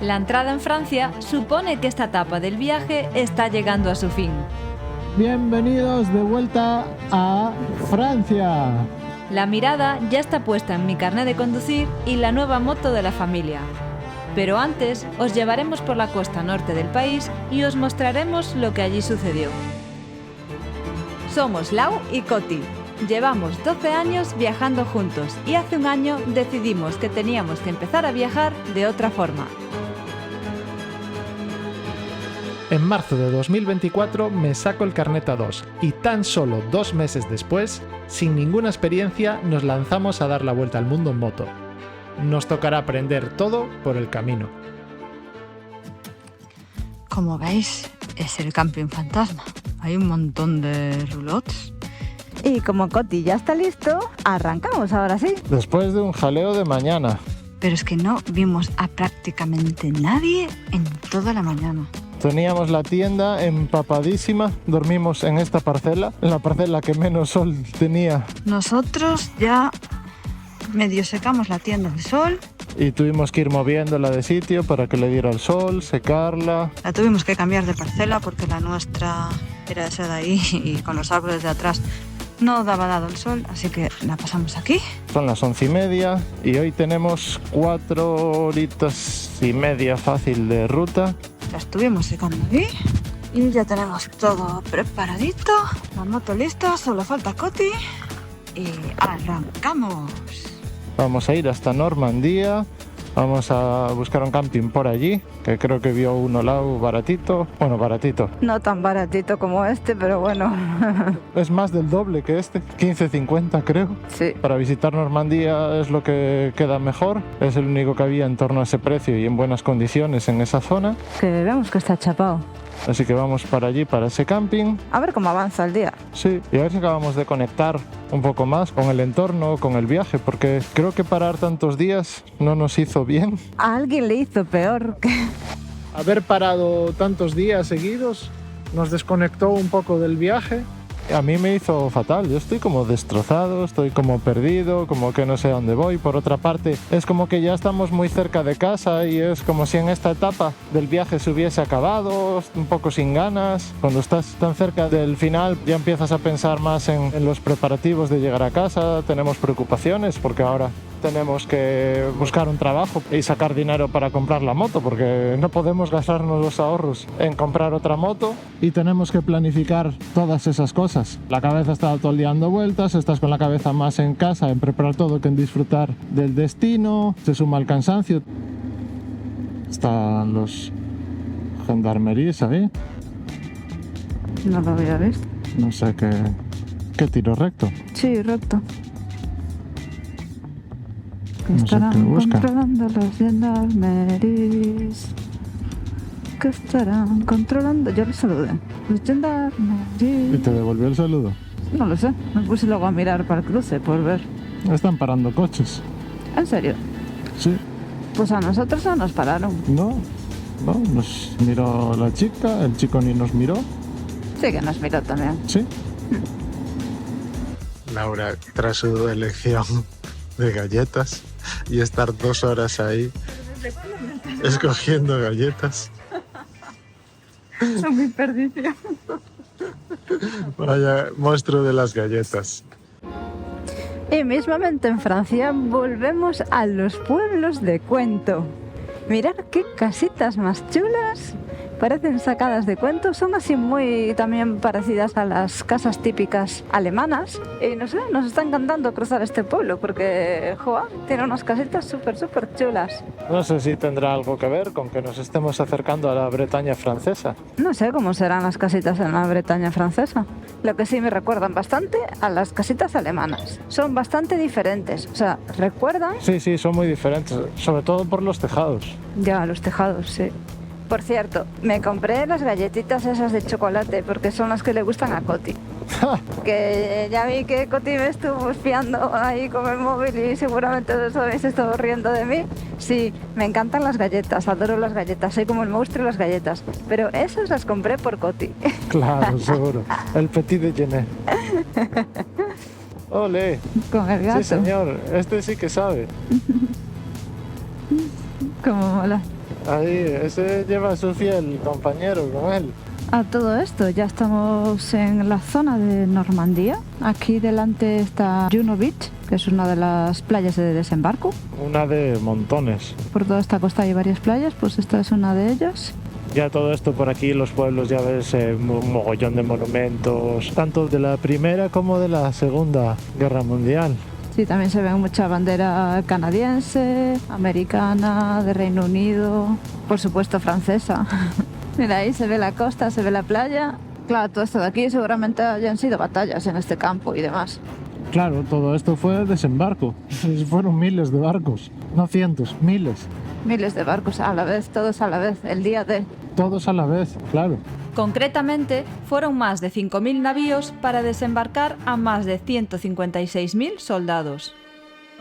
La entrada en Francia supone que esta etapa del viaje está llegando a su fin. Bienvenidos de vuelta a Francia. La mirada ya está puesta en mi carnet de conducir y la nueva moto de la familia. Pero antes os llevaremos por la costa norte del país y os mostraremos lo que allí sucedió. Somos Lau y Coti. Llevamos 12 años viajando juntos y hace un año decidimos que teníamos que empezar a viajar de otra forma. En marzo de 2024 me saco el carnet A2 y tan solo 2 meses después, sin ninguna experiencia, nos lanzamos a dar la vuelta al mundo en moto. Nos tocará aprender todo por el camino. Como veis, es el camping fantasma. Hay un montón de roulottes. Y como Coti ya está listo, arrancamos ahora sí. Después de un jaleo de mañana. Pero es que no vimos a prácticamente nadie en toda la mañana. Teníamos la tienda empapadísima, dormimos en esta parcela, en la parcela que menos sol tenía. Nosotros ya medio secamos la tienda de sol. Y tuvimos que ir moviéndola de sitio para que le diera el sol, secarla. La tuvimos que cambiar de parcela porque la nuestra era esa de ahí y con los árboles de atrás no daba dado el sol, así que la pasamos aquí. Son las 11:30 y hoy tenemos 4 horitas y media fácil de ruta. La estuvimos secando aquí y ya tenemos todo preparadito. La moto lista, solo falta Coti y arrancamos. Vamos a ir hasta Normandía, vamos a buscar un camping por allí, que creo que vio uno Lau baratito. Bueno, baratito. No tan baratito como este, pero bueno. Es más del doble que este, 15,50 creo. Sí. Para visitar Normandía es lo que queda mejor. Es el único que había en torno a ese precio y en buenas condiciones en esa zona. Que vemos que está chapado. Así que vamos para allí, para ese camping. A ver cómo avanza el día. Sí, y a ver si acabamos de conectar un poco más con el entorno, con el viaje, porque creo que parar tantos días no nos hizo bien. A alguien le hizo peor. Haber parado tantos días seguidos nos desconectó un poco del viaje. A mí me hizo fatal, yo estoy como destrozado, estoy como perdido, como que no sé a dónde voy. Por otra parte, es como que ya estamos muy cerca de casa y es como si en esta etapa del viaje se hubiese acabado, un poco sin ganas. Cuando estás tan cerca del final ya empiezas a pensar más en los preparativos de llegar a casa, tenemos preocupaciones porque ahora tenemos que buscar un trabajo y sacar dinero para comprar la moto porque no podemos gastarnos los ahorros en comprar otra moto y tenemos que planificar todas esas cosas. La cabeza está todo el día dando vueltas, estás con la cabeza más en casa, en preparar todo que en disfrutar del destino, se suma el cansancio. Están los gendarmerías ahí. No lo había visto. No sé qué tiro recto. Sí, recto. No sé Estarán qué busca. controlando los gendarmeries. ¿Qué estarán controlando? Yo les saludé. Los ¿Y gendarmeries. te devolvió el saludo? No lo sé. Me puse luego a mirar para el cruce por ver. Están parando coches. ¿En serio? Sí. Pues a nosotros no nos pararon. No, nos miró la chica, el chico ni nos miró. Sí que nos miró también. Sí. Laura, tras su elección de galletas y estar 2 horas ahí escogiendo galletas. Son mi perdición. Vaya monstruo de las galletas. Y mismamente en Francia volvemos a los pueblos de cuento. Mirad qué casitas más chulas. Parecen sacadas de cuentos, son así muy también parecidas a las casas típicas alemanas. Y no sé, nos está encantando cruzar este pueblo porque, joa, tiene unas casitas súper chulas. No sé si tendrá algo que ver con que nos estemos acercando a la Bretaña francesa. No sé cómo serán las casitas en la Bretaña francesa. Lo que sí me recuerdan bastante a las casitas alemanas. Son bastante diferentes, o sea, recuerdan Sí, son muy diferentes, sobre todo por los tejados. ya los tejados, sí. Por cierto, me compré las galletitas esas de chocolate porque son las que le gustan a Coti. Que ya vi que Coti me estuvo espiando ahí con el móvil y seguramente os habéis estado riendo de mí. Sí, me encantan las galletas, adoro las galletas, soy como el monstruo de las galletas. Pero esas las compré por Coti. Claro, seguro. El petit déjeuner. ¡Ole! Con el gato. Sí, señor. Este sí que sabe. Como mola. Ahí, ese lleva a su fiel compañero con él. A todo esto, ya estamos en la zona de Normandía. Aquí delante está Juno Beach, que es una de las playas de desembarco. Una de montones. Por toda esta costa hay varias playas, pues esta es una de ellas. Ya todo esto por aquí, los pueblos, ya ves un mogollón de monumentos, tanto de la Primera como de la Segunda Guerra Mundial. Sí, también se ve mucha bandera canadiense, americana, de Reino Unido, por supuesto francesa. Mira, ahí se ve la costa, se ve la playa. Claro, todo esto de aquí seguramente hayan sido batallas en este campo y demás. Claro, todo esto fue desembarco. Fueron miles de barcos, no cientos, miles. Miles de barcos a la vez, todos a la vez, el día de... Todos a la vez, claro. Concretamente, fueron más de 5.000 navíos para desembarcar a más de 156.000 soldados.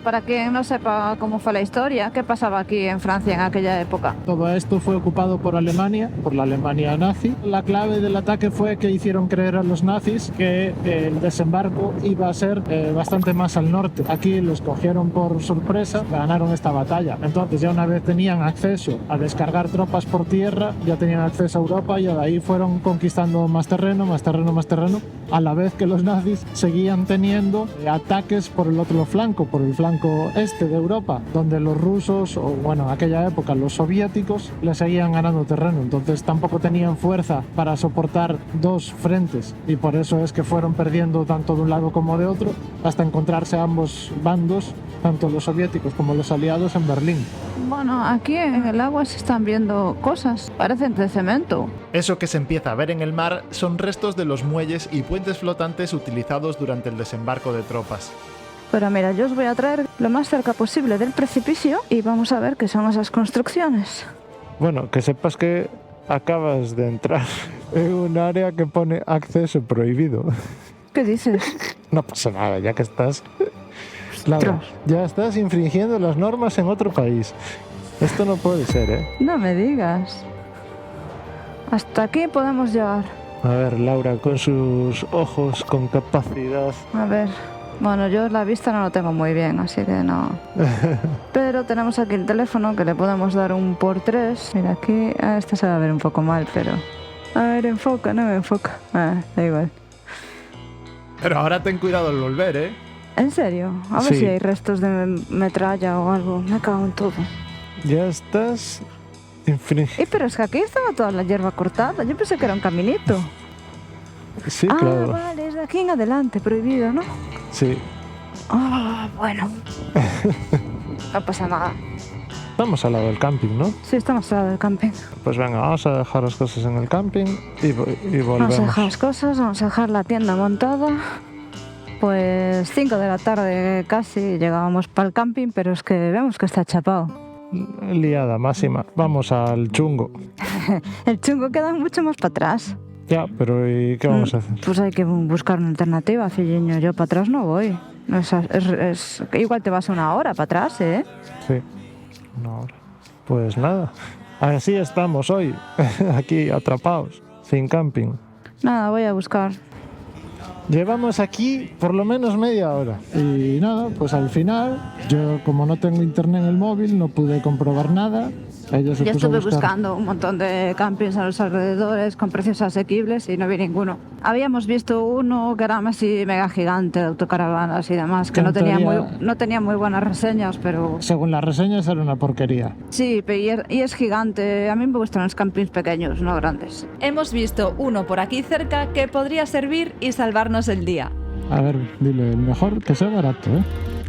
Para quien no sepa cómo fue la historia, ¿qué pasaba aquí en Francia en aquella época? Todo esto fue ocupado por Alemania, por la Alemania nazi. La clave del ataque fue que hicieron creer a los nazis que el desembarco iba a ser bastante más al norte. Aquí los cogieron por sorpresa, ganaron esta batalla. Entonces ya una vez tenían acceso a descargar tropas por tierra, ya tenían acceso a Europa y de ahí fueron conquistando más terreno, más terreno, más terreno, a la vez que los nazis seguían teniendo ataques por el otro flanco, por el flanco este de Europa, donde los rusos, o bueno, en aquella época los soviéticos, le seguían ganando terreno. Entonces tampoco tenían fuerza para soportar dos frentes y por eso es que fueron perdiendo tanto de un lado como de otro hasta encontrarse ambos bandos, tanto los soviéticos como los aliados, en Berlín. Bueno, aquí en el agua se están viendo cosas, parecen de cemento. Eso que se empieza a ver en el mar son restos de los muelles y puentes flotantes utilizados durante el desembarco de tropas. Pero mira, yo os voy a traer lo más cerca posible del precipicio y vamos a ver qué son esas construcciones. Bueno, que sepas que acabas de entrar en un área que pone acceso prohibido. ¿Qué dices? No pasa nada, ya que estás... Laura, ya estás infringiendo las normas en otro país. Esto no puede ser, ¿eh? No me digas. Hasta aquí podemos llegar. A ver, Laura, con sus ojos con capacidad... A ver... Bueno, yo la vista no lo tengo muy bien, así que no. Pero tenemos aquí el teléfono que le podemos dar un por 3. Mira, aquí... Esto se va a ver un poco mal, pero... A ver, enfoca, no me enfoca. Da igual. Pero ahora ten cuidado al volver, ¿eh? ¿En serio? A ver Sí. si hay restos de metralla o algo. Me cago en todo. Ya estás infringiendo... Pero es que aquí estaba toda la hierba cortada. Yo pensé que era un caminito. Sí, claro. Vale, es de aquí en adelante, prohibido, ¿no? Sí. Bueno. No pasa nada. Estamos al lado del camping, ¿no? Sí, estamos al lado del camping. Pues venga, vamos a dejar las cosas en el camping y volvemos. Vamos a dejar las cosas, vamos a dejar la tienda montada. Pues 5 de la tarde casi llegábamos para el camping, pero es que vemos que está chapado. Liada máxima. Vamos al chungo. El chungo queda mucho más para atrás. Ya, pero ¿y qué vamos a hacer? Pues hay que buscar una alternativa, Filliño. Yo para atrás no voy. Igual te vas una hora para atrás, ¿eh? Sí, una hora. Pues nada, así estamos hoy, aquí atrapados, sin camping. Nada, voy a buscar. Llevamos aquí por lo menos media hora. Y nada, pues al final, yo como no tengo internet en el móvil, no pude comprobar nada. Ella se Yo puso a estuve buscar. buscando un montón de campings a los alrededores con precios asequibles y no vi ninguno. Habíamos visto uno que era así mega gigante de autocaravanas y demás, que En no tenía, teoría- no tenía muy buenas reseñas, pero... Según las reseñas era una porquería. Sí, y es gigante. A mí me gustan los campings pequeños, no grandes. Hemos visto uno por aquí cerca que podría servir y salvarnos el día. A ver, dile, el mejor que sea barato, ¿eh?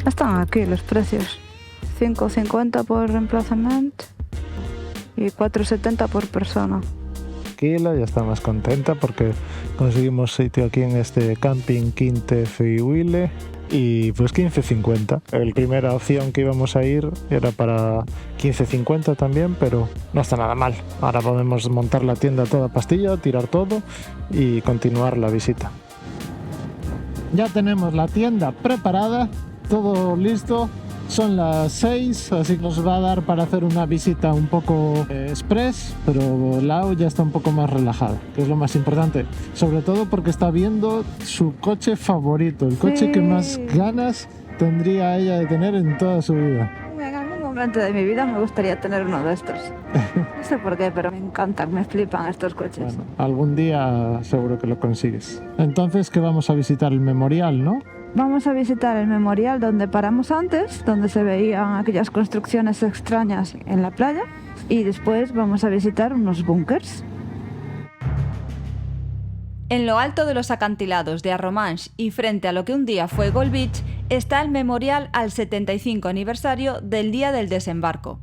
Están aquí los precios. 5,50 por emplazamiento y 4,70 por persona. Tranquila, ya está más contenta porque conseguimos sitio aquí en este camping Quinte Feihuile y pues 15,50. La primera opción que íbamos a ir era para 15,50 también, pero no está nada mal. Ahora podemos montar la tienda toda pastilla, tirar todo y continuar la visita. Ya tenemos la tienda preparada, todo listo. Son las 6, así que nos va a dar para hacer una visita un poco express, pero Lau ya está un poco más relajada, que es lo más importante. Sobre todo porque está viendo su coche favorito, el coche que más ganas tendría ella de tener en toda su vida. En algún momento de mi vida me gustaría tener uno de estos. No sé por qué, pero me encantan, me flipan estos coches. Bueno, algún día seguro que lo consigues. Entonces, ¿qué vamos a visitar? El memorial, ¿no? Vamos a visitar el memorial donde paramos antes, donde se veían aquellas construcciones extrañas en la playa, y después vamos a visitar unos búnkers. En lo alto de los acantilados de Arromanches y frente a lo que un día fue Gold Beach está el memorial al 75 aniversario del día del desembarco.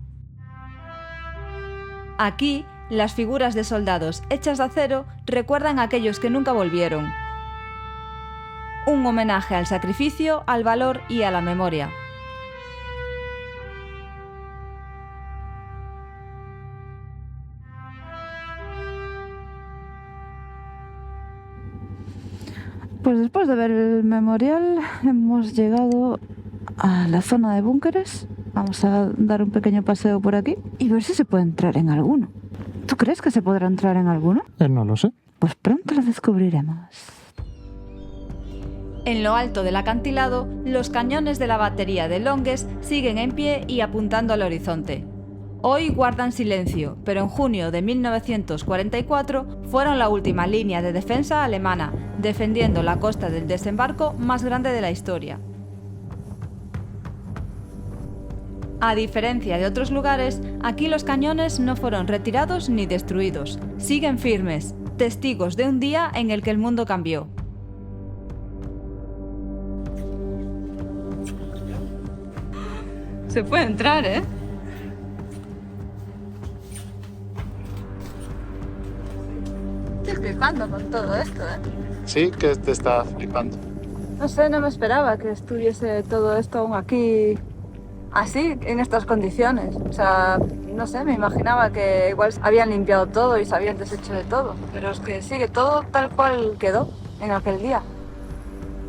Aquí, las figuras de soldados hechas de acero recuerdan a aquellos que nunca volvieron. Un homenaje al sacrificio, al valor y a la memoria. Pues después de ver el memorial hemos llegado a la zona de búnkeres. Vamos a dar un pequeño paseo por aquí y ver si se puede entrar en alguno. ¿Tú crees que se podrá entrar en alguno? No lo sé. Pues pronto lo descubriremos. En lo alto del acantilado, los cañones de la batería de Longues siguen en pie y apuntando al horizonte. Hoy guardan silencio, pero en junio de 1944 fueron la última línea de defensa alemana, defendiendo la costa del desembarco más grande de la historia. A diferencia de otros lugares, aquí los cañones no fueron retirados ni destruidos. Siguen firmes, testigos de un día en el que el mundo cambió. Se puede entrar, ¿eh? Estoy flipando con todo esto, ¿eh? Sí, que te está flipando. No sé, no me esperaba que estuviese todo esto aún aquí así, en estas condiciones. O sea, no sé, me imaginaba que igual habían limpiado todo y se habían deshecho de todo. Pero es que sigue todo tal cual quedó en aquel día.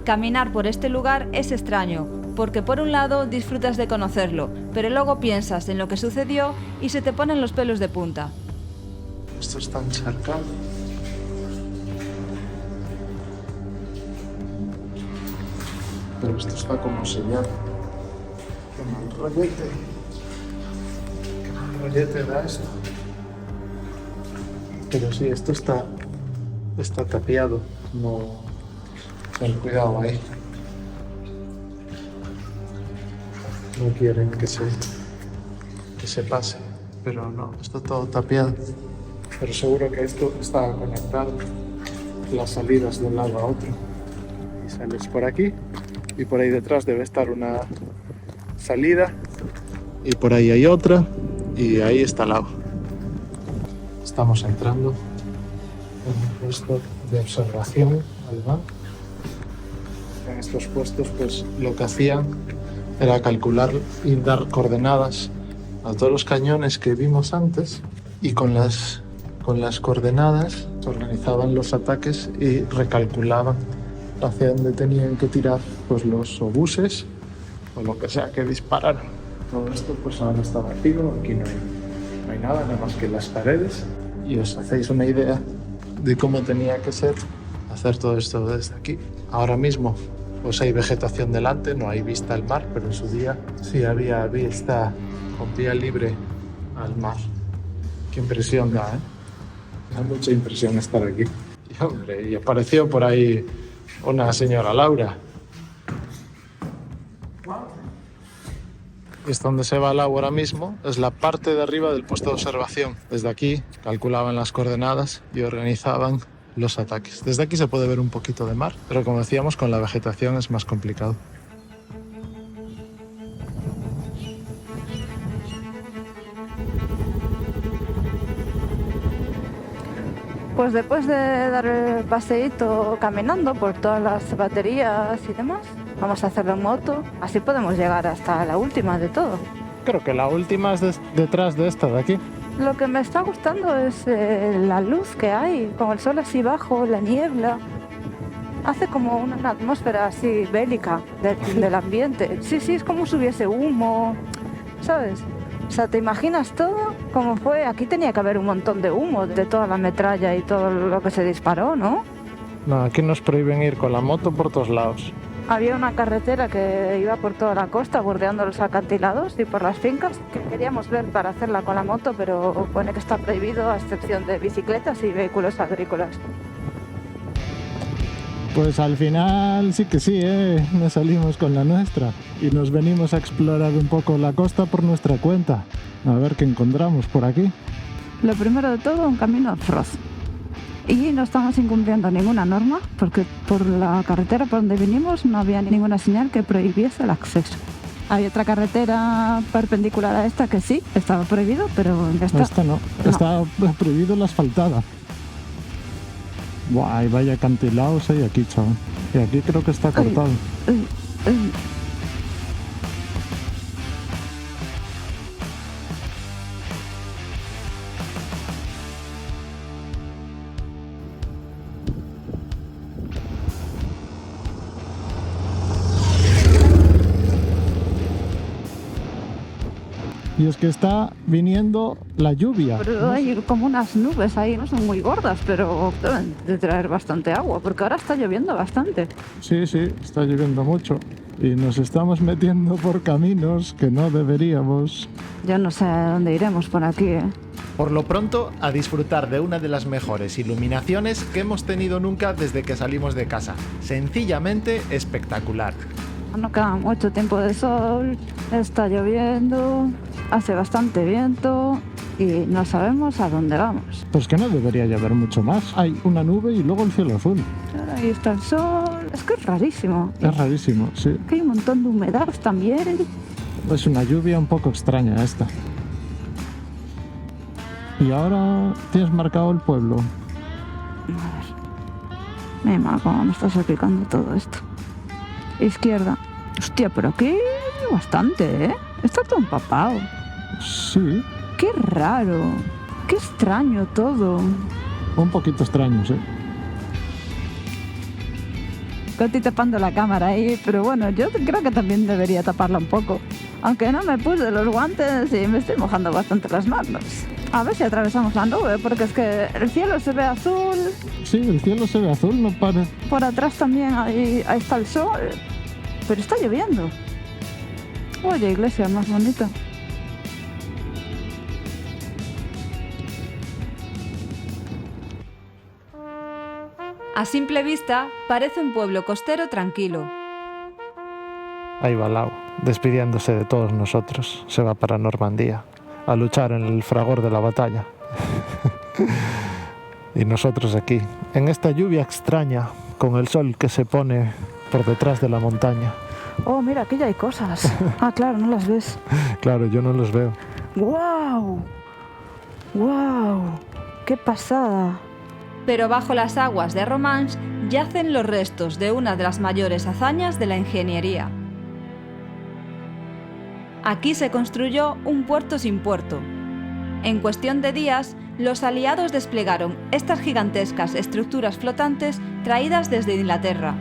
Caminar por este lugar es extraño, porque por un lado disfrutas de conocerlo, pero luego piensas en lo que sucedió y se te ponen los pelos de punta. Esto está encharcado. Pero esto está como sellado. Qué mal rollete. Qué mal rollete da esto. Pero sí, esto está tapiado. No. Ten cuidado ahí. No quieren que se pase. Pero no, está todo tapiado. Pero seguro que esto está conectado. Las salidas de un lado a otro. Y sales por aquí. Y por ahí detrás debe estar una salida. Y por ahí hay otra. Y ahí está el agua. Estamos entrando en un puesto de observación al mar. En estos puestos, pues lo que hacían era calcular y dar coordenadas a todos los cañones que vimos antes. Y con las coordenadas se organizaban los ataques y recalculaban hacia dónde tenían que tirar pues los obuses o lo que sea que dispararan. Todo esto pues ahora está vacío, aquí no hay nada más que las paredes y os hacéis una idea de cómo tenía que ser hacer todo esto desde aquí. Ahora mismo pues hay vegetación delante, no hay vista al mar, pero en su día sí había vista con vía libre al mar. Qué impresión da, ¿eh? Da mucha impresión estar aquí. Y hombre, y apareció por ahí una señora Laura. Y es donde se va el agua ahora mismo, es la parte de arriba del puesto de observación. Desde aquí calculaban las coordenadas y organizaban los ataques. Desde aquí se puede ver un poquito de mar, pero como decíamos, con la vegetación es más complicado. Pues después de dar el paseíto caminando por todas las baterías y demás, vamos a hacerlo en moto, así podemos llegar hasta la última de todo. Creo que la última es detrás de esta de aquí. Lo que me está gustando es la luz que hay, con el sol así bajo, la niebla. Hace como una atmósfera así bélica del ambiente. Sí, es como si hubiese humo, ¿sabes? O sea, ¿te imaginas todo cómo fue? Aquí tenía que haber un montón de humo de toda la metralla y todo lo que se disparó, ¿no? No, aquí nos prohíben ir con la moto por todos lados. Había una carretera que iba por toda la costa, bordeando los acantilados y por las fincas, que queríamos ver para hacerla con la moto, pero pone que está prohibido a excepción de bicicletas y vehículos agrícolas. Pues al final sí que sí, nos salimos con la nuestra y nos venimos a explorar un poco la costa por nuestra cuenta. A ver qué encontramos por aquí. Lo primero de todo, un camino off-road. Y no estamos incumpliendo ninguna norma porque por la carretera por donde vinimos no había ninguna señal que prohibiese el acceso. Hay otra carretera perpendicular a esta que sí, estaba prohibido, pero Esta no, está prohibido la asfaltada. Buah, y vaya acantilados hay aquí, chaval. Y aquí creo que está cortado. Uy. Y es que está viniendo la lluvia. Pero hay como unas nubes ahí, no son muy gordas, pero deben de traer bastante agua, porque ahora está lloviendo bastante. Sí, está lloviendo mucho. Y nos estamos metiendo por caminos que no deberíamos. Yo no sé a dónde iremos por aquí, ¿eh? Por lo pronto, a disfrutar de una de las mejores iluminaciones que hemos tenido nunca desde que salimos de casa. Sencillamente espectacular. No queda mucho tiempo de sol, está lloviendo, hace bastante viento y no sabemos a dónde vamos. Pues que no debería llover mucho más. Hay una nube y luego el cielo azul. Ahí está el sol, es que es rarísimo. Es rarísimo, sí. Que hay un montón de humedad también. Es una lluvia un poco extraña esta. Y ahora tienes marcado el pueblo. A ver. Mima, cómo me está salpicando todo esto. Izquierda. Hostia, pero aquí bastante, ¿eh? Está todo empapado. Sí, Qué raro. Qué extraño todo. un poquito extraño, sí. Estoy tapando la cámara ahí, pero bueno, yo creo que también debería taparla un poco. Aunque no me puse los guantes y me estoy mojando bastante las manos. A ver si atravesamos la nube, porque es que el cielo se ve azul. Sí, el cielo se ve azul, no parece. Por atrás también ahí está el sol. Pero está lloviendo. Oye, iglesia más bonita. A simple vista, parece un pueblo costero tranquilo. Ahí va Lau, despidiéndose de todos nosotros. Se va para Normandía, a luchar en el fragor de la batalla. Y nosotros aquí, en esta lluvia extraña, con el sol que se pone por detrás de la montaña. Oh, mira, aquí ya hay cosas. Ah, claro, no las ves. Claro, yo no los veo. ¡Guau! ¡Guau! ¡Qué pasada! Pero bajo las aguas de Romanche yacen los restos de una de las mayores hazañas de la ingeniería. Aquí se construyó un puerto sin puerto. En cuestión de días, los aliados desplegaron estas gigantescas estructuras flotantes traídas desde Inglaterra.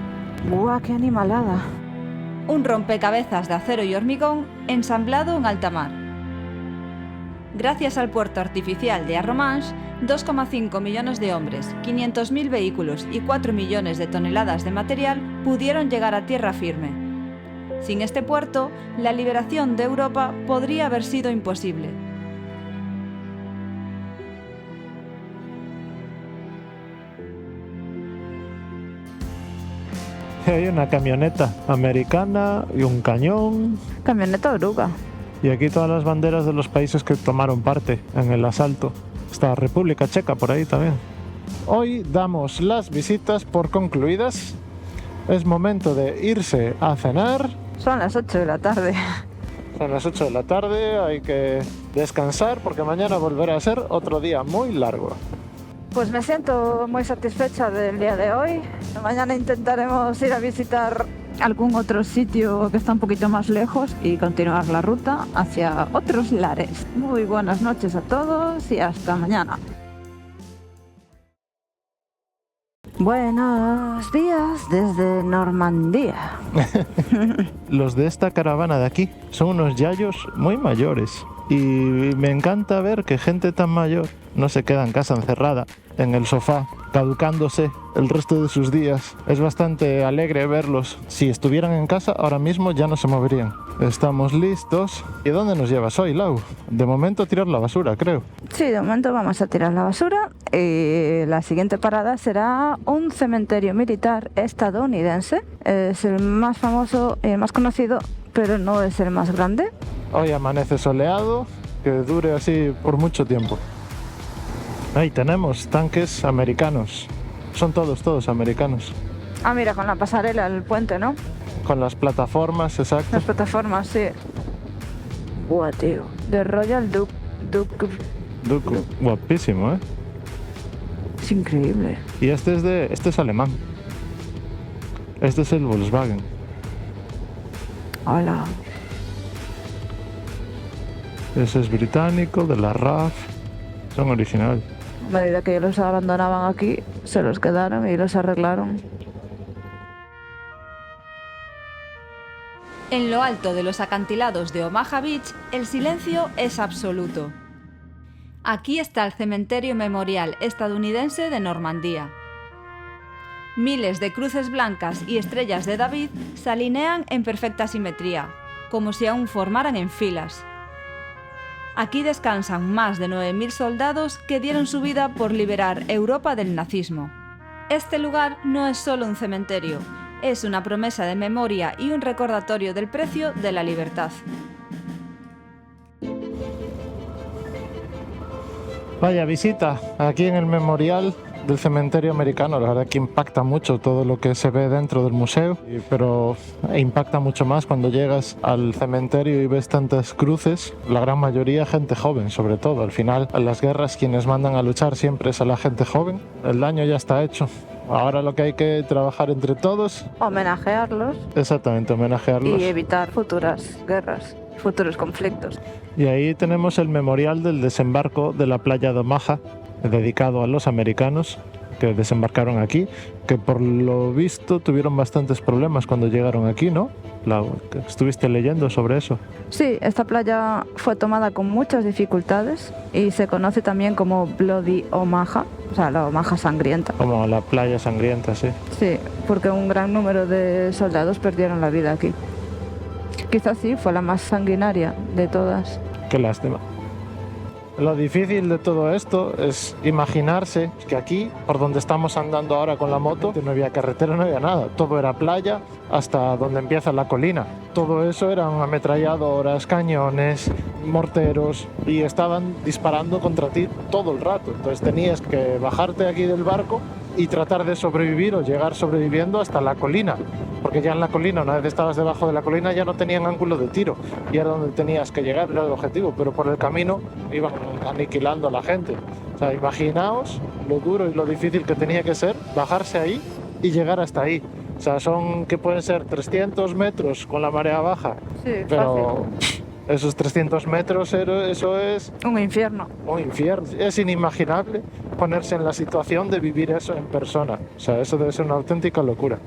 ¡Guau, qué animalada! Un rompecabezas de acero y hormigón ensamblado en alta mar. Gracias al puerto artificial de Arromanches, 2,5 millones de hombres, 500.000 vehículos y 4 millones de toneladas de material pudieron llegar a tierra firme. Sin este puerto, la liberación de Europa podría haber sido imposible. Hay una camioneta americana y un cañón. Camioneta oruga. Y aquí todas las banderas de los países que tomaron parte en el asalto. Está República Checa por ahí también. Hoy damos las visitas por concluidas. Es momento de irse a cenar. Son las 8 de la tarde. Son las 8 de la tarde, hay que descansar porque mañana volverá a ser otro día muy largo. Pues me siento muy satisfecha del día de hoy. Mañana intentaremos ir a visitar algún otro sitio que está un poquito más lejos y continuar la ruta hacia otros lares. Muy buenas noches a todos y hasta mañana. Buenos días desde Normandía. Los de esta caravana de aquí son unos yayos muy mayores y me encanta ver que gente tan mayor no se queda en casa encerrada en el sofá caducándose el resto de sus días. Es bastante alegre verlos. Si estuvieran en casa, ahora mismo ya no se moverían. Estamos listos. ¿Y dónde nos llevas hoy, Lau? De momento a tirar la basura, creo. Sí, de momento vamos a tirar la basura y la siguiente parada será un cementerio militar estadounidense. Es el más famoso y el más conocido, pero no es el más grande. Hoy amanece soleado, que dure así por mucho tiempo. Ahí tenemos tanques americanos. Son todos americanos. Ah, mira, con la pasarela, el puente, ¿no? Con las plataformas, exacto. Las plataformas, sí. Buah, tío. De Royal Duke. Guapísimo, ¿eh? Es increíble. Y este es alemán. Este es el Volkswagen. Hola. Ese es británico, de la RAF. Son originales. A medida que los abandonaban aquí, se los quedaron y los arreglaron. En lo alto de los acantilados de Omaha Beach, el silencio es absoluto. Aquí está el cementerio memorial estadounidense de Normandía. Miles de cruces blancas y estrellas de David se alinean en perfecta simetría, como si aún formaran en filas. Aquí descansan más de 9.000 soldados que dieron su vida por liberar Europa del nazismo. Este lugar no es solo un cementerio, es una promesa de memoria y un recordatorio del precio de la libertad. Vaya visita aquí en el memorial del cementerio americano. La verdad que impacta mucho todo lo que se ve dentro del museo, pero impacta mucho más cuando llegas al cementerio y ves tantas cruces, la gran mayoría gente joven sobre todo. Al final, en las guerras quienes mandan a luchar siempre es a la gente joven. El daño ya está hecho. Ahora lo que hay que trabajar entre todos... Homenajearlos. Exactamente, homenajearlos. Y evitar futuras guerras, futuros conflictos. Y ahí tenemos el memorial del desembarco de la playa de Omaha, dedicado a los americanos que desembarcaron aquí, que por lo visto tuvieron bastantes problemas cuando llegaron aquí, ¿no? ¿Estuviste leyendo sobre eso? Sí, esta playa fue tomada con muchas dificultades y se conoce también como Bloody Omaha, o sea, la Omaha sangrienta. Como la playa sangrienta, sí. Sí, porque un gran número de soldados perdieron la vida aquí. Quizás sí, fue la más sanguinaria de todas. Qué lástima. Lo difícil de todo esto es imaginarse que aquí, por donde estamos andando ahora con la moto, no había carretera, no había nada. Todo era playa hasta donde empieza la colina. Todo eso eran ametralladoras, cañones, morteros y estaban disparando contra ti todo el rato. Entonces tenías que bajarte aquí del barco y tratar de sobrevivir o llegar sobreviviendo hasta la colina. Porque ya en la colina, una vez estabas debajo de la colina, ya no tenían ángulo de tiro y era donde tenías que llegar, era el objetivo, pero por el camino iban aniquilando a la gente. O sea, imaginaos lo duro y lo difícil que tenía que ser bajarse ahí y llegar hasta ahí. O sea, que pueden ser 300 metros con la marea baja, Sí, pero fácil. Esos 300 metros, eso es Un infierno. un infierno. Es inimaginable ponerse en la situación de vivir eso en persona. O sea, eso debe ser una auténtica locura.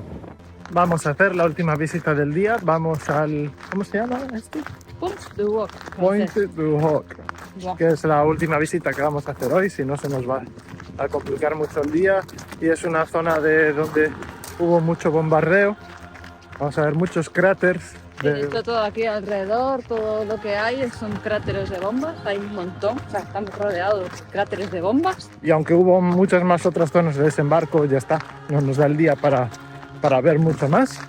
Vamos a hacer la última visita del día. Vamos al... ¿Cómo se llama este? Point du Hoc, que es la última visita que vamos a hacer hoy, si no se nos va a complicar mucho el día. Y es una zona de donde hubo mucho bombardeo. Vamos a ver muchos cráteres. Esto todo aquí alrededor, todo lo que hay son cráteres de bombas, hay un montón, o sea, estamos rodeados de cráteres de bombas. Y aunque hubo muchas más otras zonas de desembarco, ya está, no nos da el día para ver mucho más.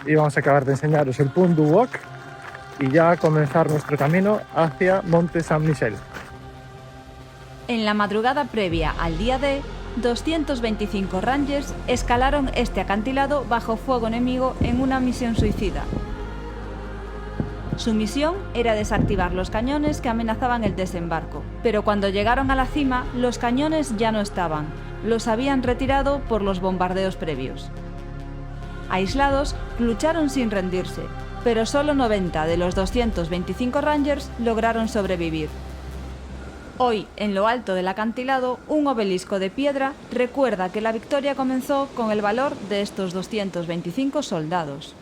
Y vamos a acabar de enseñaros el Pont du Hoc y ya comenzar nuestro camino hacia Monte Saint-Michel. En la madrugada previa al día D, 225 Rangers escalaron este acantilado bajo fuego enemigo en una misión suicida. Su misión era desactivar los cañones que amenazaban el desembarco, pero cuando llegaron a la cima, los cañones ya no estaban, los habían retirado por los bombardeos previos. Aislados, lucharon sin rendirse, pero solo 90 de los 225 Rangers lograron sobrevivir. Hoy, en lo alto del acantilado, un obelisco de piedra recuerda que la victoria comenzó con el valor de estos 225 soldados.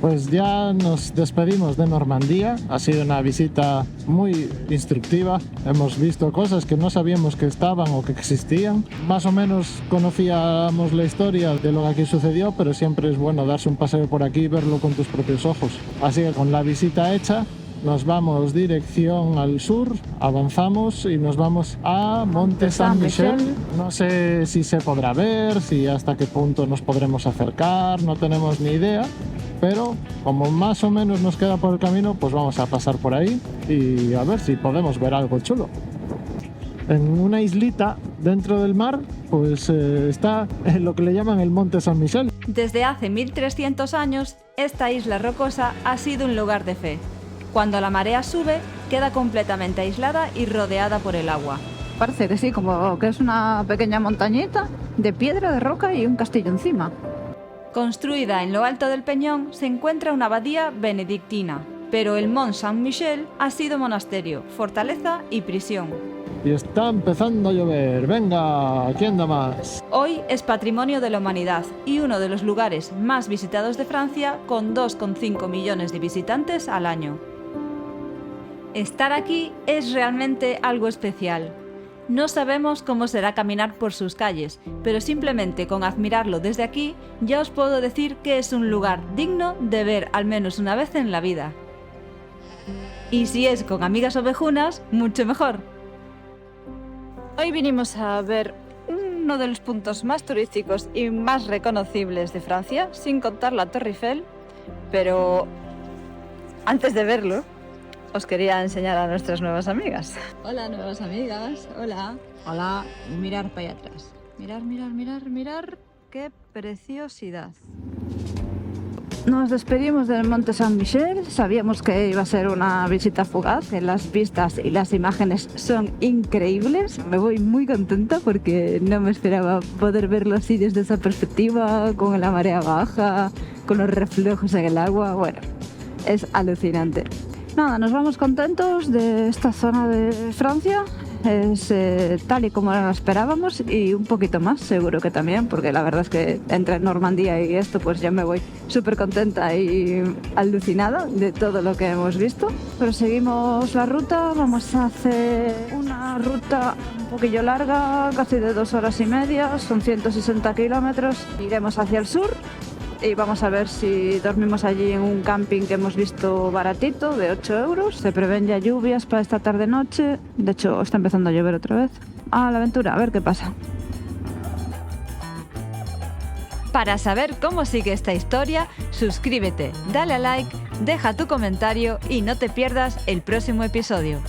Pues ya nos despedimos de Normandía. Ha sido una visita muy instructiva. Hemos visto cosas que no sabíamos que estaban o que existían. Más o menos conocíamos la historia de lo que aquí sucedió, pero siempre es bueno darse un paseo por aquí y verlo con tus propios ojos. Así que con la visita hecha, nos vamos dirección al sur, avanzamos y nos vamos a Monte Saint-Michel. No sé si se podrá ver, si hasta qué punto nos podremos acercar, no tenemos ni idea. Pero como más o menos nos queda por el camino, pues vamos a pasar por ahí y a ver si podemos ver algo chulo. En una islita dentro del mar, pues está lo que le llaman el Monte Saint-Michel. Desde hace 1300 años, esta isla rocosa ha sido un lugar de fe. Cuando la marea sube, queda completamente aislada y rodeada por el agua. Parece que sí, como que es una pequeña montañita de piedra, de roca y un castillo encima. Construida en lo alto del peñón se encuentra una abadía benedictina, pero el Mont Saint-Michel ha sido monasterio, fortaleza y prisión. Y está empezando a llover. Venga, ¿quién da más? Hoy es Patrimonio de la Humanidad y uno de los lugares más visitados de Francia, con 2,5 millones de visitantes al año. Estar aquí es realmente algo especial. No sabemos cómo será caminar por sus calles, pero simplemente con admirarlo desde aquí ya os puedo decir que es un lugar digno de ver al menos una vez en la vida. Y si es con amigas ovejunas, mucho mejor. Hoy vinimos a ver uno de los puntos más turísticos y más reconocibles de Francia, sin contar la Torre Eiffel, pero antes de verlo, os quería enseñar a nuestras nuevas amigas. Hola, nuevas amigas. Hola. Hola, mirar para allá atrás. Mirar. ¡Qué preciosidad! Nos despedimos del Monte Saint-Michel. Sabíamos que iba a ser una visita fugaz, que las vistas y las imágenes son increíbles. Me voy muy contenta porque no me esperaba poder verlo así desde esa perspectiva, con la marea baja, con los reflejos en el agua. Bueno, es alucinante. Nada, nos vamos contentos de esta zona de Francia. Es tal y como lo esperábamos y un poquito más, seguro que también, porque la verdad es que entre Normandía y esto pues ya me voy súper contenta y alucinada de todo lo que hemos visto. Proseguimos la ruta, vamos a hacer una ruta un poquillo larga, casi de 2 horas y media, son 160 kilómetros. Iremos hacia el sur y vamos a ver si dormimos allí en un camping que hemos visto baratito, de 8 euros. Se prevén ya lluvias para esta tarde-noche. De hecho, está empezando a llover otra vez. La aventura, a ver qué pasa. Para saber cómo sigue esta historia, suscríbete, dale a like, deja tu comentario y no te pierdas el próximo episodio.